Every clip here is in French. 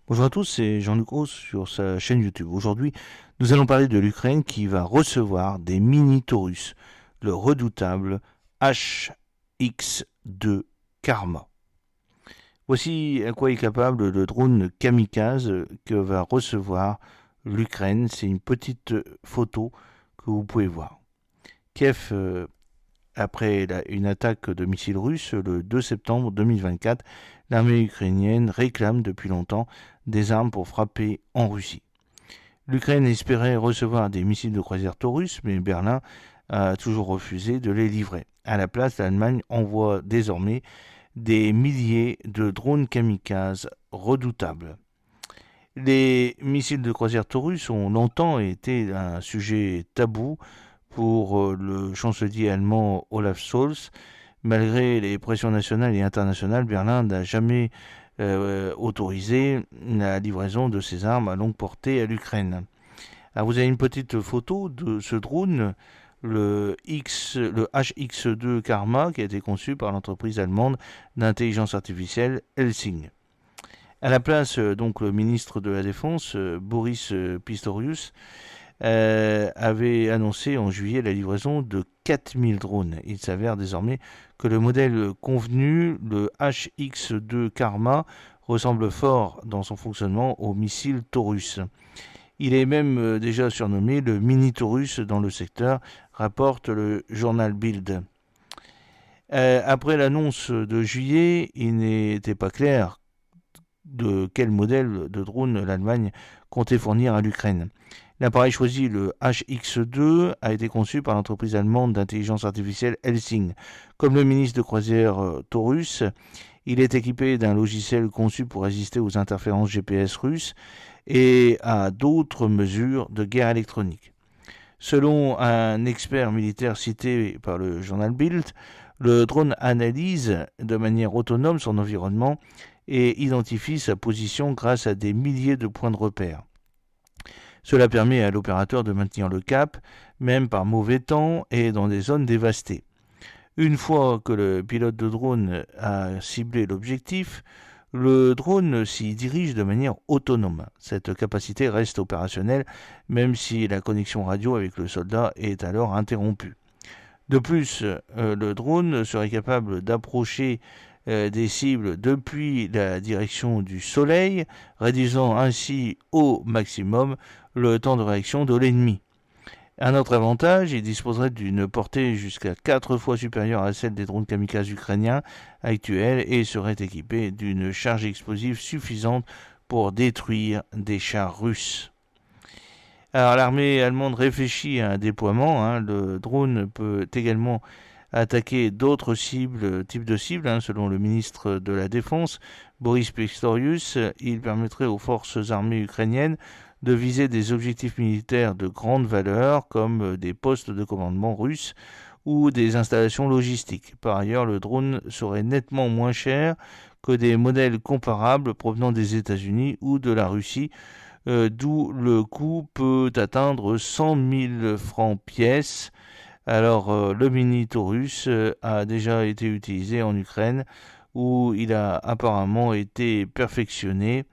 Bonjour à tous, c'est Jean-Luc Haus sur sa chaîne YouTube. Aujourd'hui, nous allons parler de l'Ukraine qui va recevoir des mini-Taurus, le redoutable HX-2 Karma. Voici à quoi est capable le drone kamikaze que va recevoir l'Ukraine. C'est une petite photo que vous pouvez voir. Kiev, après une attaque de missiles russes le 2 septembre 2024, l'armée ukrainienne réclame depuis longtemps des armes pour frapper en Russie. L'Ukraine espérait recevoir des missiles de croisière Taurus, mais Berlin a toujours refusé de les livrer. À la place, l'Allemagne envoie désormais des milliers de drones kamikazes redoutables. Les missiles de croisière Taurus ont longtemps été un sujet tabou pour le chancelier allemand Olaf Scholz. Malgré les pressions nationales et internationales, Berlin n'a jamais autorisé la livraison de ces armes à longue portée à l'Ukraine. Alors vous avez une petite photo de ce drone, le HX2 Karma, qui a été conçu par l'entreprise allemande d'intelligence artificielle Helsing. À la place, donc, le ministre de la Défense, Boris Pistorius, avait annoncé en juillet la livraison de 4000 drones. Il s'avère désormais que le modèle convenu, le HX2 Karma, ressemble fort dans son fonctionnement au missile Taurus. Il est même déjà surnommé le mini Taurus dans le secteur, rapporte le journal Bild. Après l'annonce de juillet, il n'était pas clair de quel modèle de drone l'Allemagne comptait fournir à l'Ukraine. L'appareil choisi, le HX2, a été conçu par l'entreprise allemande d'intelligence artificielle Helsing. Comme le ministre de croisière Taurus, il est équipé d'un logiciel conçu pour résister aux interférences GPS russes et à d'autres mesures de guerre électronique. Selon un expert militaire cité par le journal Bild, le drone analyse de manière autonome son environnement et identifie sa position grâce à des milliers de points de repère. Cela permet à l'opérateur de maintenir le cap, même par mauvais temps et dans des zones dévastées. Une fois que le pilote de drone a ciblé l'objectif, le drone s'y dirige de manière autonome. Cette capacité reste opérationnelle même si la connexion radio avec le soldat est alors interrompue. De plus, le drone serait capable d'approcher des cibles depuis la direction du Soleil, réduisant ainsi au maximum le temps de réaction de l'ennemi. Un autre avantage, il disposerait d'une portée jusqu'à 4 fois supérieure à celle des drones kamikazes ukrainiens actuels et serait équipé d'une charge explosive suffisante pour détruire des chars russes. Alors l'armée allemande réfléchit à un déploiement. Le drone peut également attaquer d'autres types de cibles. Selon le ministre de la Défense, Boris Pistorius, il permettrait aux forces armées ukrainiennes de viser des objectifs militaires de grande valeur comme des postes de commandement russes ou des installations logistiques. Par ailleurs, le drone serait nettement moins cher que des modèles comparables provenant des États-Unis ou de la Russie, d'où le coût peut atteindre 100 000 francs pièce. Alors, le mini Taurus a déjà été utilisé en Ukraine, où il a apparemment été perfectionné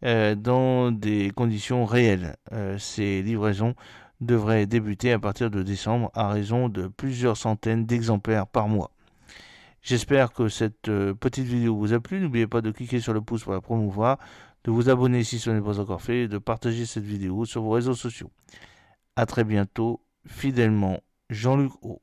dans des conditions réelles. Ces livraisons devraient débuter à partir de décembre à raison de plusieurs centaines d'exemplaires par mois. J'espère que cette petite vidéo vous a plu. N'oubliez pas de cliquer sur le pouce pour la promouvoir, de vous abonner si ce n'est pas encore fait et de partager cette vidéo sur vos réseaux sociaux. A très bientôt, fidèlement, Jean-Luc Haut.